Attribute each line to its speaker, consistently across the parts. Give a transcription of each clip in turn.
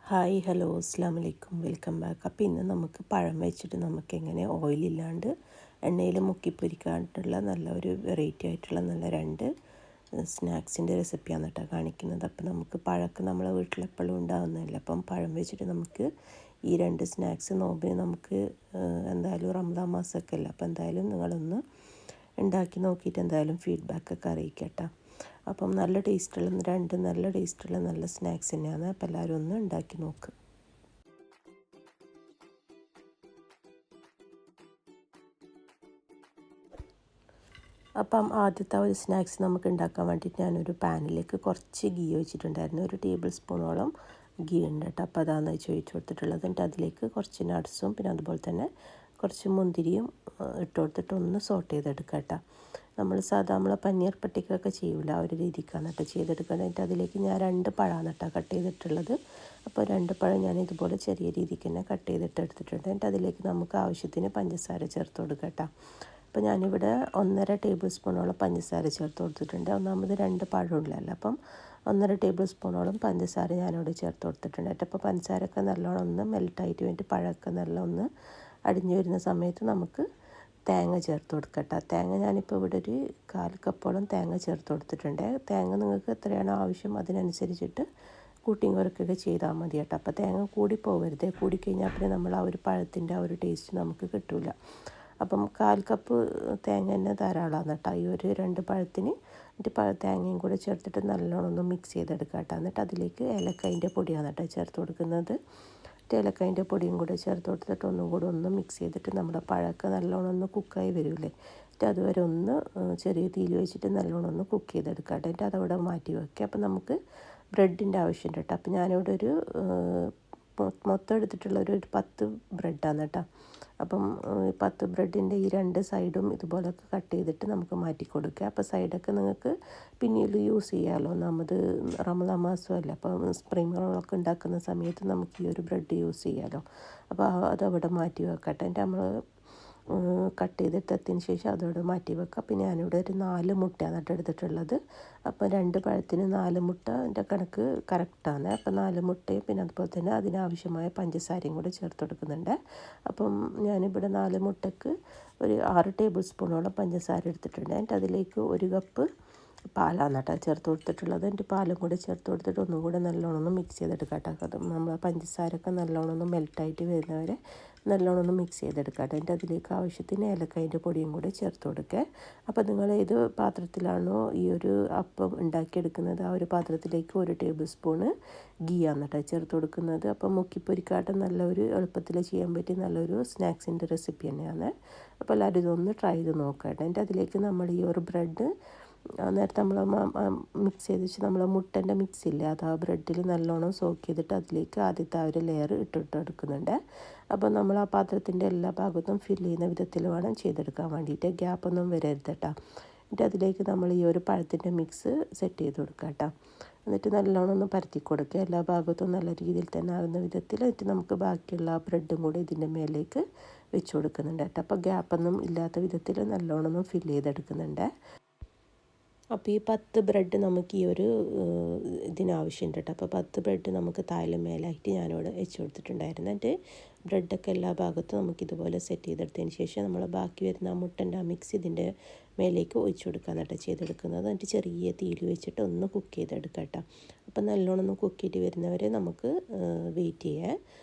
Speaker 1: Hi hello അസ്സാം വലൈക്കും welcome back. അപ്പോൾ ഇന്ന് നമുക്ക് പഴം വെച്ചിട്ട് നമുക്ക് എങ്ങനെ ഓയിലില്ലാണ്ട് എണ്ണയിൽ മുക്കി പൊരിക്കാനായിട്ടുള്ള നല്ല ഒരു വെറൈറ്റി ആയിട്ടുള്ള നല്ല രണ്ട് സ്നാക്സിൻ്റെ റെസിപ്പിയാണ് കേട്ടോ കാണിക്കുന്നത്. അപ്പോൾ നമുക്ക് പഴമൊക്കെ നമ്മളെ വീട്ടിലെപ്പോഴും ഉണ്ടാകുന്നതല്ല. അപ്പം പഴം വെച്ചിട്ട് നമുക്ക് ഈ രണ്ട് സ്നാക്സ് നോമ്പിന് നമുക്ക് എന്തായാലും റമദാൻ മാസമൊക്കെ അല്ല. അപ്പോൾ എന്തായാലും നിങ്ങളൊന്ന് ഉണ്ടാക്കി നോക്കിയിട്ട് എന്തായാലും ഫീഡ്ബാക്കൊക്കെ അറിയിക്കട്ടോ. അപ്പം നല്ല ടേസ്റ്റുള്ള നല്ല സ്നാക്സ് തന്നെയാണ്. അപ്പോൾ എല്ലാവരും ഒന്ന് ഉണ്ടാക്കി നോക്ക്. അപ്പം ആദ്യത്തെ ഒരു സ്നാക്സ് നമുക്ക് ഉണ്ടാക്കാൻ വേണ്ടിയിട്ട് ഞാനൊരു പാനിലേക്ക് കുറച്ച് ഗീ ഒഴിച്ചിട്ടുണ്ടായിരുന്നു. 1 ടേബിൾ സ്പൂണോളം ഗീ ഉണ്ട് കേട്ടോ. അപ്പോൾ അതാണ് ഒഴിച്ച് കൊടുത്തിട്ടുള്ളത്. എന്നിട്ട് അതിലേക്ക് കുറച്ച് നട്ട്സും പിന്നെ അതുപോലെ തന്നെ കുറച്ച് മുന്തിരിയും ഇട്ട് കൊടുത്തിട്ട് ഒന്ന് സോട്ട് ചെയ്തെടുക്കുക കേട്ടോ. നമ്മളെ പനീർ പട്ടിക്കൊക്കെ ചെയ്യൂല ആ ഒരു രീതിക്കാണ് കേട്ടോ ചെയ്തെടുക്കുന്നത്. എന്നിട്ട് അതിലേക്ക് ഞാൻ 2 പഴമാണ് കേട്ടോ കട്ട് ചെയ്തിട്ടുള്ളത്. അപ്പോൾ 2 പഴം ഞാൻ ഇതുപോലെ ചെറിയ രീതിക്ക് തന്നെ കട്ട് ചെയ്തിട്ട് എടുത്തിട്ടുണ്ട്. എന്നിട്ട് അതിലേക്ക് നമുക്ക് ആവശ്യത്തിന് പഞ്ചസാര ചേർത്ത് കൊടുക്കുക കേട്ടോ. അപ്പോൾ ഞാനിവിടെ 1.5 ടേബിൾ സ്പൂണോളം പഞ്ചസാര ചേർത്ത് കൊടുത്തിട്ടുണ്ട്. ഒന്നാമത് 2 പഴമില്ലല്ലോ, അപ്പം 1.5 ടേബിൾ സ്പൂണോളം പഞ്ചസാര ഞാനിവിടെ ചേർത്ത് കൊടുത്തിട്ടുണ്ട്. അപ്പോൾ പഞ്ചസാരയൊക്കെ നല്ലോണം ഒന്ന് മെൽട്ടായിട്ട് വേണ്ടി പഴമൊക്കെ നല്ല ഒന്ന് അടിഞ്ഞു വരുന്ന സമയത്ത് നമുക്ക് തേങ്ങ ചേർത്ത് കൊടുക്കട്ടെ. തേങ്ങ ഞാനിപ്പോൾ ഇവിടെ ഒരു 1/4 കപ്പോളം തേങ്ങ ചേർത്ത് കൊടുത്തിട്ടുണ്ട്. തേങ്ങ നിങ്ങൾക്ക് എത്രയാണോ ആവശ്യം അതിനനുസരിച്ചിട്ട് കൂട്ടിയും കുറയ്ക്കുകയൊക്കെ ചെയ്താൽ മതി കേട്ടോ. അപ്പോൾ തേങ്ങ കൂടി പോകരുത്. കൂടിക്കഴിഞ്ഞാൽ പിന്നെ നമ്മൾ ആ ഒരു പഴത്തിൻ്റെ ആ ഒരു ടേസ്റ്റ് നമുക്ക് കിട്ടില്ല. അപ്പം 1/4 കപ്പ് തേങ്ങ തന്നെ ധാരാളമാണ് കേട്ടോ ഈ ഒരു 2 പഴത്തിന്. എന്നിട്ട് തേങ്ങയും കൂടെ ചേർത്തിട്ട് നല്ലോണം ഒന്ന് മിക്സ് ചെയ്തെടുക്കുക കേട്ടോ. എന്നിട്ട് അതിലേക്ക് ഏലക്കായിൻ്റെ പൊടിയാണ് കേട്ടോ ചേർത്ത് കൊടുക്കുന്നത്. ഏലക്കായിൻ്റെ പൊടിയും കൂടെ ചേർത്ത് കൊടുത്തിട്ട് ഒന്നും കൂടെ ഒന്ന് മിക്സ് ചെയ്തിട്ട് നമ്മുടെ പഴമൊക്കെ നല്ലോണം ഒന്ന് കുക്കായി വരില്ലേ, എന്നിട്ട് അതുവരെ ഒന്ന് ചെറിയ തീയിൽ വെച്ചിട്ട് നല്ലോണം ഒന്ന് കുക്ക് ചെയ്തെടുക്കുക കേട്ടോ. എന്നിട്ട് അതവിടെ മാറ്റി വയ്ക്കുക. അപ്പം നമുക്ക് ബ്രെഡിൻ്റെ ആവശ്യമുണ്ട് കേട്ടോ. അപ്പം ഞാനിവിടെ ഒരു മൊത്തം എടുത്തിട്ടുള്ള ഒരു 10 ബ്രെഡാണ് കേട്ടോ. അപ്പം 10 ബ്രെഡിൻ്റെ ഈ 2 സൈഡും ഇതുപോലൊക്കെ കട്ട് ചെയ്തിട്ട് നമുക്ക് മാറ്റി കൊടുക്കുക. അപ്പോൾ സൈഡൊക്കെ നിങ്ങൾക്ക് പിന്നീട് യൂസ് ചെയ്യാമല്ലോ. നമുക്ക് റമദാൻ മാസമല്ല, അപ്പം സ്പ്രിംഗ് റോളൊക്കെ ഉണ്ടാക്കുന്ന സമയത്ത് നമുക്ക് ഈ ഒരു ബ്രെഡ് യൂസ് ചെയ്യാമല്ലോ. അപ്പോൾ അതവിടെ മാറ്റി വെക്കട്ടെ. എന്നിട്ട് നമ്മൾ കട്ട് ചെയ്തിട്ടതിന് ശേഷം അതോടെ മാറ്റി വെക്കുക. പിന്നെ ഞാനിവിടെ ഒരു 4 മുട്ടയാണ് കേട്ടോ എടുത്തിട്ടുള്ളത്. അപ്പോൾ 2 പഴത്തിന് 4 മുട്ട എൻ്റെ കണക്ക് കറക്റ്റാണ്. അപ്പോൾ 4 മുട്ടയും പിന്നെ അതുപോലെ തന്നെ അതിനാവശ്യമായ പഞ്ചസാരയും കൂടെ ചേർത്ത് കൊടുക്കുന്നുണ്ട്. അപ്പം ഞാനിവിടെ 4 മുട്ടയ്ക്ക് ഒരു 6 ടേബിൾ സ്പൂണോളം പഞ്ചസാര എടുത്തിട്ടുണ്ട്. എന്നിട്ട് അതിലേക്ക് 1 കപ്പ് പാലാണ് കേട്ടോ ചേർത്ത് കൊടുത്തിട്ടുള്ളത്. എന്നിട്ട് പാലും കൂടെ ചേർത്ത് കൊടുത്തിട്ട് ഒന്നും കൂടെ നല്ലോണം ഒന്ന് മിക്സ് ചെയ്തെടുക്കാം കേട്ടോ. അത് നമ്മൾ പഞ്ചസാരയൊക്കെ നല്ലോണം ഒന്ന് മെൽട്ടായിട്ട് വരുന്നവരെ നല്ലോണം ഒന്ന് മിക്സ് ചെയ്തെടുക്കാം കേട്ടോ. എന്നിട്ട് അതിലേക്ക് ആവശ്യത്തിന് ഏലക്കായിൻ്റെ പൊടിയും കൂടെ ചേർത്ത് കൊടുക്കുക. അപ്പോൾ നിങ്ങൾ ഏത് പാത്രത്തിലാണോ ഈ ഒരു അപ്പം ഉണ്ടാക്കിയെടുക്കുന്നത് ആ ഒരു പാത്രത്തിലേക്ക് 1 ടേബിൾ സ്പൂണ് ഗീയാണ് കേട്ടോ ചേർത്ത് കൊടുക്കുന്നത്. അപ്പം മുക്കിപ്പൊരിക്കാട്ടം നല്ലൊരു എളുപ്പത്തിൽ ചെയ്യാൻ പറ്റിയ നല്ലൊരു സ്നാക്സിൻ്റെ റെസിപ്പി തന്നെയാണ്. അപ്പോൾ എല്ലാവരും ഇതൊന്ന് ട്രൈ ചെയ്ത് നോക്കാം കേട്ടോ. എന്നിട്ട് അതിലേക്ക് നമ്മൾ ഈ ഒരു ബ്രെഡ് നേരത്തെ നമ്മൾ മിക്സ് ചെയ്ത് വെച്ച് നമ്മൾ മുട്ടൻ്റെ മിക്സ് ഇല്ലേ അത് ആ ബ്രെഡിൽ നല്ലോണം സോക്ക് ചെയ്തിട്ട് അതിലേക്ക് ആദ്യത്തെ ആ ഒരു ലെയർ എടുക്കുന്നുണ്ട്. അപ്പോൾ നമ്മൾ ആ പാത്രത്തിൻ്റെ എല്ലാ ഭാഗത്തും ഫില്ല് ചെയ്യുന്ന വിധത്തിൽ വേണം ചെയ്തെടുക്കാൻ വേണ്ടിയിട്ട്, ഗ്യാപ്പൊന്നും വരരുത് കേട്ടോ. എന്നിട്ട് അതിലേക്ക് നമ്മൾ ഈ ഒരു പഴത്തിൻ്റെ മിക്സ് സെറ്റ് ചെയ്ത് കൊടുക്കുക കേട്ടോ. എന്നിട്ട് നല്ലോണം ഒന്ന് പരത്തി കൊടുക്കുക എല്ലാ ഭാഗത്തും നല്ല രീതിയിൽ തന്നെ ആകുന്ന വിധത്തിൽ. എന്നിട്ട് നമുക്ക് ബാക്കിയുള്ള ആ ബ്രെഡും കൂടി ഇതിൻ്റെ മേലേക്ക് വെച്ച് കൊടുക്കുന്നുണ്ട് കേട്ടോ. അപ്പോൾ ഗ്യാപ്പൊന്നും ഇല്ലാത്ത വിധത്തിൽ നല്ലോണം ഒന്ന് ഫില്ല് ചെയ്തെടുക്കുന്നുണ്ട്. അപ്പോൾ ഈ 10 ബ്രെഡ് നമുക്ക് ഈ ഒരു ഇതിനാവശ്യമുണ്ട് കേട്ടോ. അപ്പോൾ 10 ബ്രെഡ് നമുക്ക് താഴെ മേലായിട്ട് ഞാനിവിടെ വെച്ച് കൊടുത്തിട്ടുണ്ടായിരുന്നു. എന്നിട്ട് ബ്രെഡൊക്കെ എല്ലാ ഭാഗത്തും നമുക്കിതുപോലെ സെറ്റ് ചെയ്തെടുത്തതിന് ശേഷം നമ്മൾ ബാക്കി വരുന്ന ആ മുട്ടൻ്റെ ആ മിക്സ് ഇതിൻ്റെ മേലേക്ക് ഒഴിച്ച് കൊടുക്കാൻ കേട്ടോ ചെയ്തെടുക്കുന്നത്. എന്നിട്ട് ചെറിയ തീയിൽ വെച്ചിട്ട് ഒന്ന് കുക്ക് ചെയ്തെടുക്കാം കേട്ടോ. അപ്പം നല്ലോണം ഒന്ന് കുക്ക് ചെയ്ത് വരുന്നവരെ നമുക്ക് വെയിറ്റ് ചെയ്യാം.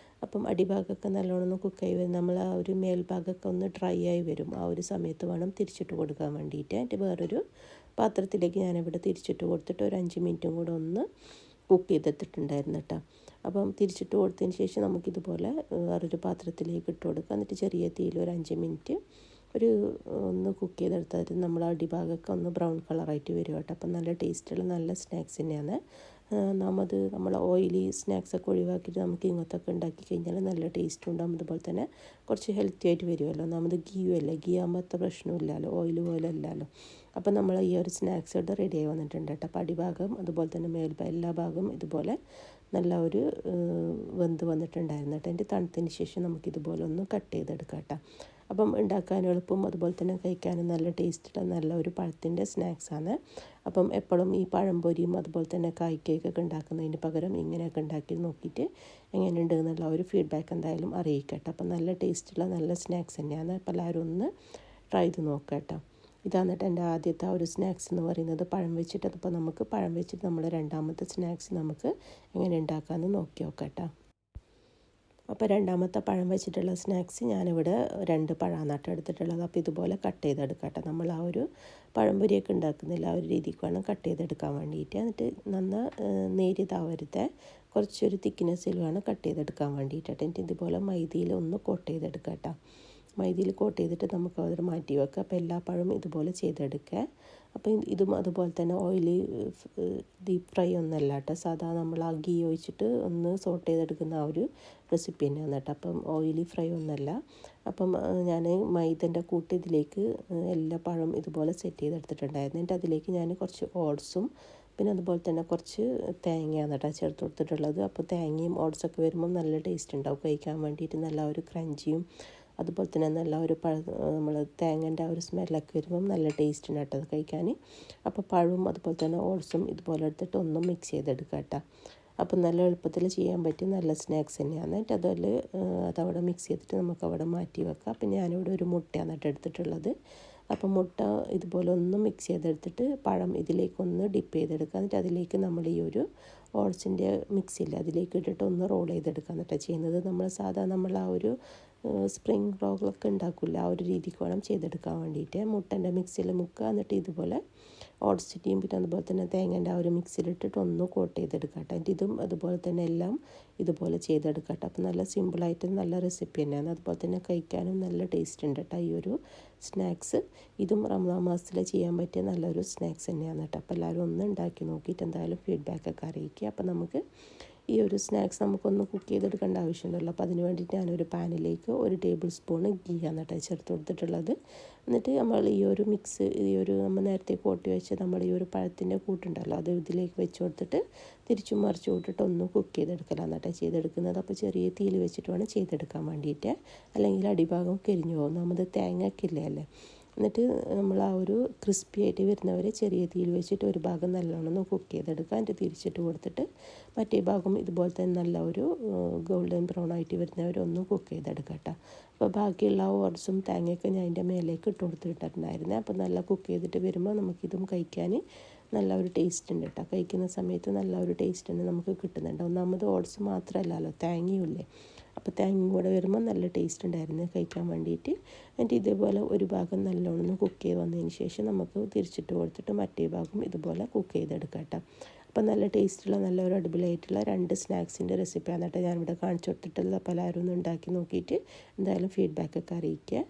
Speaker 1: അപ്പം അടിഭാഗമൊക്കെ നല്ലോണം ഒന്ന് കുക്കായി വരും. നമ്മൾ ആ ഒരു മേൽഭാഗമൊക്കെ ഒന്ന് ഡ്രൈ ആയി വരും. ആ ഒരു സമയത്ത് വേണം തിരിച്ചിട്ട് കൊടുക്കാൻ വേണ്ടിയിട്ട്. എന്നിട്ട് വേറൊരു പാത്രത്തിലേക്ക് ഞാനിവിടെ തിരിച്ചിട്ട് കൊടുത്തിട്ട് ഒരു 5 മിനിറ്റും കൂടെ ഒന്ന് കുക്ക് ചെയ്തെടുത്തിട്ടുണ്ടായിരുന്നു കേട്ടോ. അപ്പം തിരിച്ചിട്ട് കൊടുത്തതിന് ശേഷം നമുക്കിതുപോലെ വേറൊരു പാത്രത്തിലേക്ക് ഇട്ട് കൊടുക്കാം. എന്നിട്ട് ചെറിയ തീയിൽ ഒരു 5 മിനിറ്റ് ഒന്ന് കുക്ക് ചെയ്തെടുത്താൽ നമ്മൾ അടിഭാഗമൊക്കെ ഒന്ന് ബ്രൗൺ കളറായിട്ട് വരും കേട്ടോ. അപ്പം നല്ല ടേസ്റ്റുള്ള നല്ല സ്നാക്സ് തന്നെയാണ്. നമ്മൾ ഓയിലി സ്നാക്സൊക്കെ ഒഴിവാക്കിയിട്ട് നമുക്ക് ഇങ്ങനത്തൊക്കെ ഉണ്ടാക്കി കഴിഞ്ഞാൽ നല്ല ടേസ്റ്റ് ഉണ്ടാകും. അതുപോലെ തന്നെ കുറച്ച് ഹെൽത്തി ആയിട്ട് വരുമല്ലോ. ഗീ ആകുമ്പോൾ അത്ര പ്രശ്നമില്ലല്ലോ, ഓയിൽ പോലെ അല്ലല്ലോ. അപ്പം നമ്മൾ ഈ ഒരു സ്നാക്സ് ഇവിടെ റെഡി ആയി വന്നിട്ടുണ്ട് കേട്ടോ. അപ്പോൾ അടിഭാഗം അതുപോലെ തന്നെ എല്ലാ ഭാഗം ഇതുപോലെ നല്ല ഒരു വെന്ത് വന്നിട്ടുണ്ടായിരുന്നു കേട്ടോ. അതിൻ്റെ തണുത്തതിന് ശേഷം നമുക്കിതുപോലെ ഒന്ന് കട്ട് ചെയ്തെടുക്കാം കേട്ടോ. അപ്പം ഉണ്ടാക്കാൻ എളുപ്പവും അതുപോലെ തന്നെ കഴിക്കാനും നല്ല ടേസ്റ്റുള്ള നല്ല ഒരു പഴത്തിൻ്റെ സ്നാക്സാണ്. അപ്പം എപ്പോഴും ഈ പഴംപൊരിയും അതുപോലെ തന്നെ കായ് കേക്കൊക്കെ ഉണ്ടാക്കുന്നതിന് പകരം ഇങ്ങനെയൊക്കെ ഉണ്ടാക്കി നോക്കിയിട്ട് എങ്ങനെയുണ്ട് എന്നുള്ള ഒരു ഫീഡ്ബാക്ക് എന്തായാലും അറിയിക്കട്ടെ. അപ്പം നല്ല ടേസ്റ്റുള്ള നല്ല സ്നാക്സ് തന്നെയാണ്. അപ്പോൾ എല്ലാവരും ഒന്ന് ട്രൈ ചെയ്ത് നോക്കട്ടോ. ഇതാണ് എൻ്റെ ആദ്യത്തെ ഒരു സ്നാക്സ് എന്ന് പറയുന്നത് പഴം വെച്ചിട്ട്. അപ്പോൾ നമുക്ക് പഴം വെച്ചിട്ട് നമ്മൾ രണ്ടാമത്തെ സ്നാക്സ് നമുക്ക് എങ്ങനെ ഉണ്ടാക്കാമെന്ന് നോക്കി നോക്കട്ടോ. അപ്പോൾ രണ്ടാമത്തെ പഴം വെച്ചിട്ടുള്ള സ്നാക്സ് ഞാനിവിടെ 2 പഴമാണ് എടുത്തിട്ടുള്ളത്. അപ്പോൾ ഇതുപോലെ കട്ട് ചെയ്തെടുക്കട്ടെ. നമ്മൾ ആ ഒരു പഴംപൊരിയൊക്കെ ഉണ്ടാക്കുന്നില്ല ആ ഒരു രീതിക്ക് വേണം കട്ട് ചെയ്തെടുക്കാൻ വേണ്ടിയിട്ട്. എന്നിട്ട് നേരിയതാവരുത്, കുറച്ചൊരു തിക്നെസ്സിൽ വേണം കട്ട് ചെയ്തെടുക്കാൻ വേണ്ടിയിട്ട്. എന്നിട്ട് ഇതുപോലെ മൈദയിൽ ഒന്ന് കോട്ട് ചെയ്തെടുക്കട്ടോ. മൈദയിൽ കോട്ട് ചെയ്തിട്ട് നമുക്ക് അത് മാറ്റി വെക്കാം. അപ്പോൾ എല്ലാ പഴവും ഇതുപോലെ ചെയ്തെടുക്കുക. അപ്പോൾ ഇതും അതുപോലെ തന്നെ ഓയിലി ഡീപ്പ് ഫ്രൈ ഒന്നല്ല കേട്ടോ, സാധാരണ നമ്മൾ ആ ഗീ ഒഴിച്ചിട്ട് ഒന്ന് സോട്ട് ചെയ്തെടുക്കുന്ന ആ ഒരു റെസിപ്പി തന്നെയാണ് കേട്ടോ. അപ്പം ഓയിലി ഫ്രൈ ഒന്നല്ല. അപ്പം ഞാൻ മൈദൻ്റെ കൂട്ട് ഇതിലേക്ക് എല്ലാ പഴവും ഇതുപോലെ സെറ്റ് ചെയ്തെടുത്തിട്ടുണ്ടായിരുന്നു. എന്നിട്ട് അതിലേക്ക് ഞാൻ കുറച്ച് ഓട്സും പിന്നെ അതുപോലെ തന്നെ കുറച്ച് തേങ്ങയാണ് കേട്ടോ ചേർത്ത് കൊടുത്തിട്ടുള്ളത്. അപ്പോൾ തേങ്ങയും ഓട്സൊക്കെ വരുമ്പോൾ നല്ല ടേസ്റ്റ് ഉണ്ടാവും കഴിക്കാൻ വേണ്ടിയിട്ട്. നല്ല ഒരു ക്രഞ്ചിയും അതുപോലെ തന്നെ നല്ല ഒരു നമ്മൾ തേങ്ങൻ്റെ ആ ഒരു സ്മെല്ലൊക്കെ വരുമ്പം നല്ല ടേസ്റ്റ് ഉണ്ട് കേട്ടോ അത് കഴിക്കാൻ. അപ്പോൾ പഴവും അതുപോലെ തന്നെ ഓട്സും ഇതുപോലെ എടുത്തിട്ട് ഒന്നും മിക്സ് ചെയ്തെടുക്കുക കേട്ടോ. അപ്പം നല്ല എളുപ്പത്തിൽ ചെയ്യാൻ പറ്റിയ നല്ല സ്നാക്സ് തന്നെയാണ്. എന്നിട്ട് അതവിടെ മിക്സ് ചെയ്തിട്ട് നമുക്ക് അവിടെ മാറ്റി വെക്കാം. അപ്പം ഞാനിവിടെ ഒരു മുട്ടയാണ് കേട്ടോ എടുത്തിട്ടുള്ളത്. അപ്പം മുട്ട ഇതുപോലെ ഒന്ന് മിക്സ് ചെയ്തെടുത്തിട്ട് പഴം ഇതിലേക്കൊന്ന് ഡിപ്പ് ചെയ്തെടുക്കുക. എന്നിട്ട് അതിലേക്ക് നമ്മൾ ഈ ഒരു ഓട്സിൻ്റെ മിക്സില്ല അതിലേക്ക് ഇട്ടിട്ട് ഒന്ന് റോൾ ചെയ്തെടുക്കുക എന്നിട്ട് ചെയ്യുന്നത്. നമ്മൾ ആ ഒരു സ്പ്രിങ് റോളൊക്കെ ഉണ്ടാക്കില്ല ആ ഒരു രീതിക്ക് വേണം ചെയ്തെടുക്കാൻ വേണ്ടിയിട്ട്. മുട്ടൻ്റെ മിക്സിയിൽ മുക്കുക. എന്നിട്ട് ഇതുപോലെ ഓട്സിൻ്റെയും പിന്നെ അതുപോലെ തന്നെ തേങ്ങേൻ്റെ ആ ഒരു മിക്സിയിലിട്ടിട്ട് ഒന്ന് കോട്ട് ചെയ്തെടുക്കാം കേട്ടോ. എന്നിട്ട് ഇതും അതുപോലെ തന്നെ എല്ലാം ഇതുപോലെ ചെയ്തെടുക്കാം കേട്ടോ. അപ്പോൾ നല്ല സിമ്പിളായിട്ട് നല്ല റെസിപ്പി തന്നെയാണ്. അതുപോലെ തന്നെ കഴിക്കാനും നല്ല ടേസ്റ്റ് ഉണ്ട് കേട്ടോ ഈ ഒരു സ്നാക്സ്. ഇതും റമദാൻ മാസത്തിൽ ചെയ്യാൻ പറ്റിയ നല്ലൊരു സ്നാക്സ് തന്നെയാണ് കേട്ടോ. അപ്പോൾ എല്ലാവരും ഒന്ന് ഉണ്ടാക്കി നോക്കിയിട്ട് എന്തായാലും ഫീഡ്ബാക്കൊക്കെ അറിയിക്കുക. അപ്പോൾ നമുക്ക് ഈ ഒരു സ്നാക്സ് നമുക്കൊന്ന് കുക്ക് ചെയ്തെടുക്കേണ്ട ആവശ്യമുണ്ടല്ലോ. അപ്പോൾ അതിന് വേണ്ടിയിട്ട് ഞാനൊരു പാനിലേക്ക് 1 ടേബിൾ സ്പൂൺ ഗീയാണ് കേട്ടോ ചേർത്ത് കൊടുത്തിട്ടുള്ളത്. എന്നിട്ട് നമ്മൾ ഈ ഒരു മിക്സ് നമ്മൾ നേരത്തെ കോട്ടി വെച്ച് നമ്മൾ ഈ ഒരു പഴത്തിൻ്റെ കൂട്ടുണ്ടല്ലോ അത് ഇതിലേക്ക് വെച്ച് കൊടുത്തിട്ട് തിരിച്ചും മറിച്ച് വിട്ടിട്ട് ഒന്ന് കുക്ക് ചെയ്തെടുക്കലാണ് കേട്ടോ ചെയ്തെടുക്കുന്നത്. അപ്പോൾ ചെറിയ തീയിൽ വെച്ചിട്ട് വേണം ചെയ്തെടുക്കാൻ വേണ്ടിയിട്ട്, അല്ലെങ്കിൽ അടിഭാഗം കരിഞ്ഞു പോകും. നമ്മൾ തേങ്ങക്കില്ലേ അല്ലേ. എന്നിട്ട് നമ്മൾ ആ ഒരു ക്രിസ്പി ആയിട്ട് വരുന്നവരെ ചെറിയ തീയിൽ വെച്ചിട്ട് ഒരു ഭാഗം നല്ലോണം ഒന്ന് കുക്ക് ചെയ്തെടുക്കുക. എന്നിട്ട് തിരിച്ചിട്ട് കൊടുത്തിട്ട് മറ്റേ ഭാഗം ഇതുപോലെ തന്നെ നല്ല ഒരു ഗോൾഡൻ ബ്രൗൺ ആയിട്ട് വരുന്നവരൊന്ന് കുക്ക് ചെയ്തെടുക്കുക കേട്ടോ. അപ്പോൾ ബാക്കിയുള്ള ഓട്സും തേങ്ങയൊക്കെ ഞാൻ അതിൻ്റെ മേലേക്ക് ഇട്ട് കൊടുത്തിട്ടുണ്ടായിരുന്നേ. അപ്പോൾ നല്ല കുക്ക് ചെയ്തിട്ട് വരുമ്പോൾ നമുക്കിതും കഴിക്കാൻ നല്ല ഒരു ടേസ്റ്റ് ഉണ്ട് കേട്ടോ. കഴിക്കുന്ന സമയത്ത് നല്ല ഒരു ടേസ്റ്റ് തന്നെ നമുക്ക് കിട്ടുന്നുണ്ട്. ഒന്നാമത് ഓട്സ് മാത്രമല്ലല്ലോ തേങ്ങയും ഇല്ലേ. അപ്പോൾ തേങ്ങയും കൂടെ വരുമ്പോൾ നല്ല ടേസ്റ്റ് ഉണ്ടായിരുന്നു കഴിക്കാൻ വേണ്ടിയിട്ട്. എന്നിട്ട് ഇതേപോലെ ഒരു ഭാഗം നല്ലോണം കുക്ക് ചെയ്ത് വന്നതിന് ശേഷം നമുക്ക് തിരിച്ചിട്ട് കൊടുത്തിട്ട് മറ്റേ ഭാഗം ഇതുപോലെ കുക്ക് ചെയ്തെടുക്കാം കേട്ടോ. അപ്പോൾ നല്ല ടേസ്റ്റുള്ള നല്ലൊരു അടിപൊളിയായിട്ടുള്ള 2 സ്നാക്സിൻ്റെ റെസിപ്പിയാണ് കേട്ടോ ഞാനിവിടെ കാണിച്ചു കൊടുത്തിട്ടുള്ളത്. അപ്പോൾ എല്ലാവരും ഒന്ന് ഉണ്ടാക്കി നോക്കിയിട്ട് എന്തായാലും ഫീഡ്ബാക്കൊക്കെ അറിയിക്കുക.